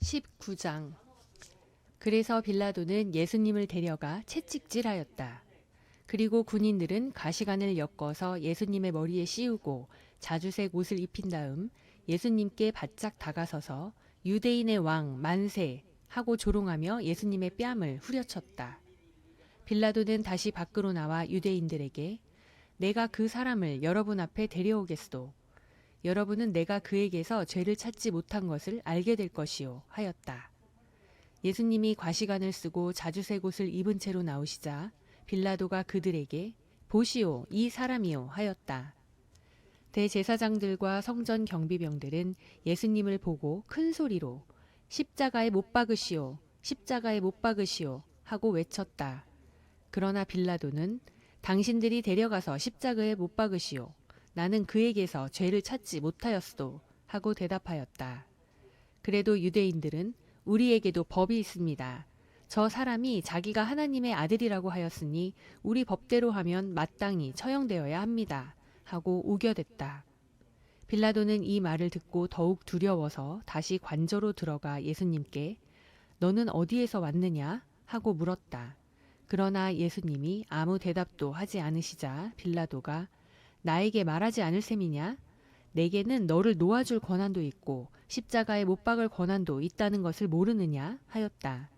19장. 그래서 빌라도는 예수님을 데려가 채찍질하였다. 그리고 군인들은 가시관을 엮어서 예수님의 머리에 씌우고 자주색 옷을 입힌 다음 예수님께 바짝 다가서서 유대인의 왕 만세 하고 조롱하며 예수님의 뺨을 후려쳤다. 빌라도는 다시 밖으로 나와 유대인들에게 내가 그 사람을 여러분 앞에 데려오겠소. 여러분은 내가 그에게서 죄를 찾지 못한 것을 알게 될 것이요 하였다. 예수님이 과시관을 쓰고 자주색 옷을 입은 채로 나오시자 빌라도가 그들에게 보시오 이 사람이요 하였다. 대제사장들과 성전 경비병들은 예수님을 보고 큰 소리로 십자가에 못 박으시오 십자가에 못 박으시오 하고 외쳤다. 그러나 빌라도는 당신들이 데려가서 십자가에 못 박으시오. 나는 그에게서 죄를 찾지 못하였소 하고 대답하였다. 그래도 유대인들은 우리에게도 법이 있습니다. 저 사람이 자기가 하나님의 아들이라고 하였으니 우리 법대로 하면 마땅히 처형되어야 합니다. 하고 우겨댔다. 빌라도는 이 말을 듣고 더욱 두려워서 다시 관저로 들어가 예수님께 너는 어디에서 왔느냐? 하고 물었다. 그러나 예수님이 아무 대답도 하지 않으시자 빌라도가 나에게 말하지 않을 셈이냐? 내게는 너를 놓아줄 권한도 있고 십자가에 못 박을 권한도 있다는 것을 모르느냐? 하였다.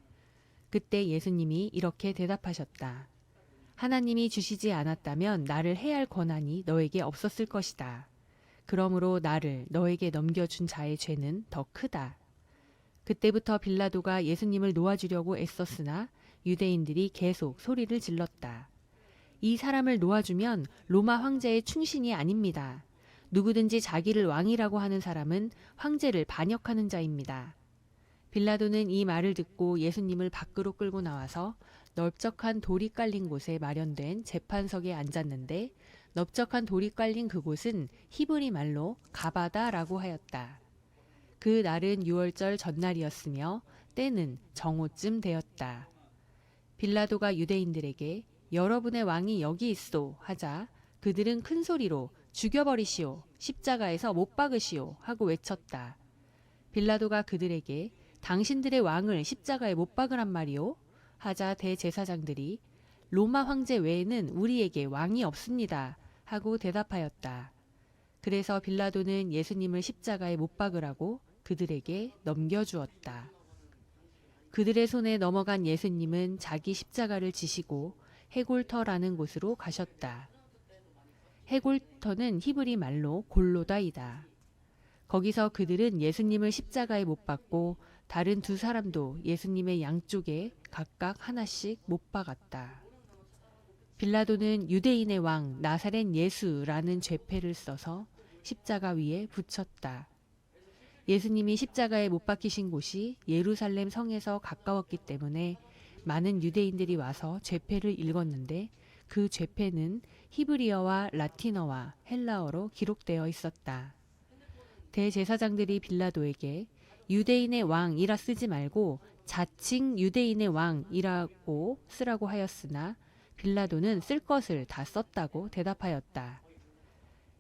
그때 예수님이 이렇게 대답하셨다. 하나님이 주시지 않았다면 나를 해할 권한이 너에게 없었을 것이다. 그러므로 나를 너에게 넘겨준 자의 죄는 더 크다. 그때부터 빌라도가 예수님을 놓아주려고 애썼으나 유대인들이 계속 소리를 질렀다. 이 사람을 놓아주면 로마 황제의 충신이 아닙니다. 누구든지 자기를 왕이라고 하는 사람은 황제를 반역하는 자입니다. 빌라도는 이 말을 듣고 예수님을 밖으로 끌고 나와서 넓적한 돌이 깔린 곳에 마련된 재판석에 앉았는데 넓적한 돌이 깔린 그곳은 히브리 말로 가바다라고 하였다. 그 날은 유월절 전날이었으며 때는 정오쯤 되었다. 빌라도가 유대인들에게 여러분의 왕이 여기 있소 하자 그들은 큰 소리로 죽여버리시오 십자가에서 못 박으시오 하고 외쳤다. 빌라도가 그들에게 당신들의 왕을 십자가에 못 박으란 말이오? 하자 대제사장들이 로마 황제 외에는 우리에게 왕이 없습니다 하고 대답하였다. 그래서 빌라도는 예수님을 십자가에 못 박으라고 그들에게 넘겨주었다. 그들의 손에 넘어간 예수님은 자기 십자가를 지시고 해골터라는 곳으로 가셨다. 해골터는 히브리 말로 골로다이다. 거기서 그들은 예수님을 십자가에 못 박고 다른 두 사람도 예수님의 양쪽에 각각 하나씩 못 박았다. 빌라도는 유대인의 왕 나사렛 예수라는 죄패를 써서 십자가 위에 붙였다. 예수님이 십자가에 못 박히신 곳이 예루살렘 성에서 가까웠기 때문에 많은 유대인들이 와서 죄패를 읽었는데 그 죄패는 히브리어와 라틴어와 헬라어로 기록되어 있었다. 대제사장들이 빌라도에게 유대인의 왕이라 쓰지 말고 자칭 유대인의 왕이라고 쓰라고 하였으나 빌라도는 쓸 것을 다 썼다고 대답하였다.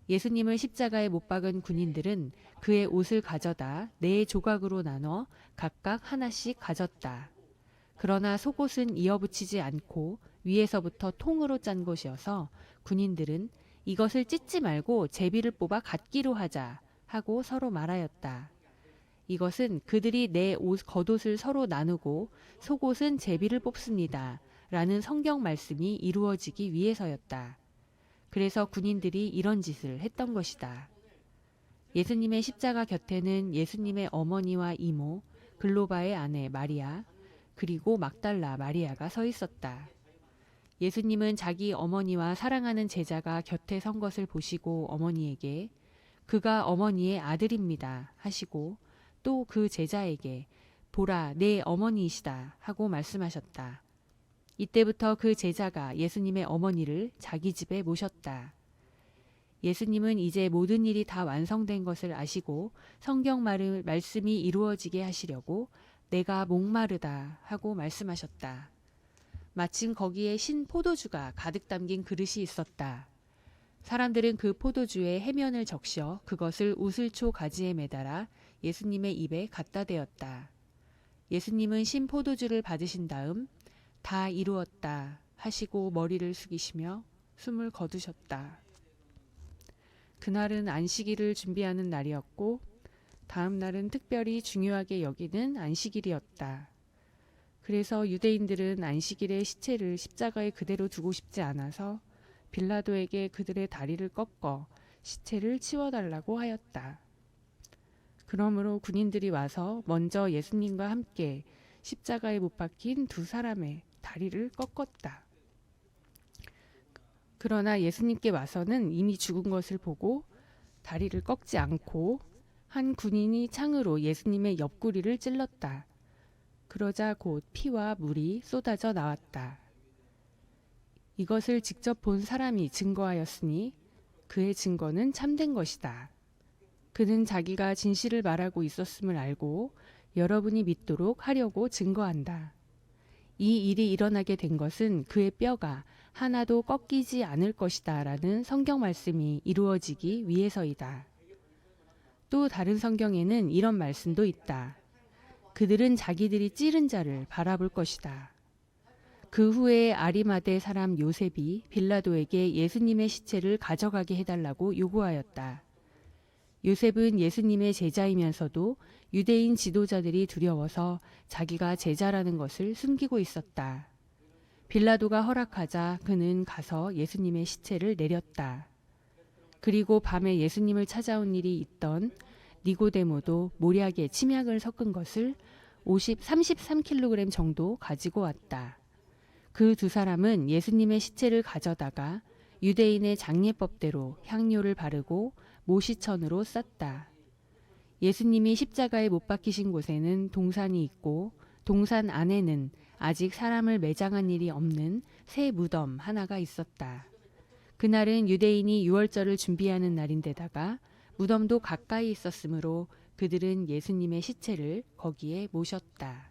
예수님을 십자가에 못 박은 군인들은 그의 옷을 가져다 4조각으로 나눠 각각 하나씩 가졌다. 그러나 속옷은 이어붙이지 않고 위에서부터 통으로 짠 것이어서 군인들은 이것을 찢지 말고 제비를 뽑아 갖기로 하자 하고 서로 말하였다. 이것은 그들이 내 겉옷을 서로 나누고 속옷은 제비를 뽑습니다. 라는 성경 말씀이 이루어지기 위해서였다. 그래서 군인들이 이런 짓을 했던 것이다. 예수님의 십자가 곁에는 예수님의 어머니와 이모, 글로바의 아내 마리아, 그리고 막달라 마리아가 서 있었다. 예수님은 자기 어머니와 사랑하는 제자가 곁에 선 것을 보시고 어머니에게 그가 어머니의 아들입니다 하시고 또 그 제자에게 보라 내 어머니이시다 하고 말씀하셨다. 이때부터 그 제자가 예수님의 어머니를 자기 집에 모셨다. 예수님은 이제 모든 일이 다 완성된 것을 아시고 성경 말씀이 이루어지게 하시려고 내가 목마르다 하고 말씀하셨다. 마침 거기에 신 포도주가 가득 담긴 그릇이 있었다. 사람들은 그 포도주에 해면을 적셔 그것을 우슬초 가지에 매달아 예수님의 입에 갖다 대었다. 예수님은 신 포도주를 받으신 다음 다 이루었다 하시고 머리를 숙이시며 숨을 거두셨다. 그날은 안식일을 준비하는 날이었고 다음 날은 특별히 중요하게 여기는 안식일이었다. 그래서 유대인들은 안식일에 시체를 십자가에 그대로 두고 싶지 않아서 빌라도에게 그들의 다리를 꺾어 시체를 치워달라고 하였다. 그러므로 군인들이 와서 먼저 예수님과 함께 십자가에 못 박힌 두 사람의 다리를 꺾었다. 그러나 예수님께 와서는 이미 죽은 것을 보고 다리를 꺾지 않고 한 군인이 창으로 예수님의 옆구리를 찔렀다. 그러자 곧 피와 물이 쏟아져 나왔다. 이것을 직접 본 사람이 증거하였으니 그의 증거는 참된 것이다. 그는 자기가 진실을 말하고 있었음을 알고 여러분이 믿도록 하려고 증거한다. 이 일이 일어나게 된 것은 그의 뼈가 하나도 꺾이지 않을 것이다 라는 성경 말씀이 이루어지기 위해서이다. 또 다른 성경에는 이런 말씀도 있다. 그들은 자기들이 찌른 자를 바라볼 것이다. 그 후에 아리마대 사람 요셉이 빌라도에게 예수님의 시체를 가져가게 해달라고 요구하였다. 요셉은 예수님의 제자이면서도 유대인 지도자들이 두려워서 자기가 제자라는 것을 숨기고 있었다. 빌라도가 허락하자 그는 가서 예수님의 시체를 내렸다. 그리고 밤에 예수님을 찾아온 일이 있던 니고데모도 모략에 침약을 섞은 것을 33kg 정도 가지고 왔다. 그 두 사람은 예수님의 시체를 가져다가 유대인의 장례법대로 향료를 바르고 모시천으로 쌌다. 예수님이 십자가에 못 박히신 곳에는 동산이 있고 동산 안에는 아직 사람을 매장한 일이 없는 새 무덤 하나가 있었다. 그날은 유대인이 유월절을 준비하는 날인데다가 무덤도 가까이 있었으므로 그들은 예수님의 시체를 거기에 모셨다.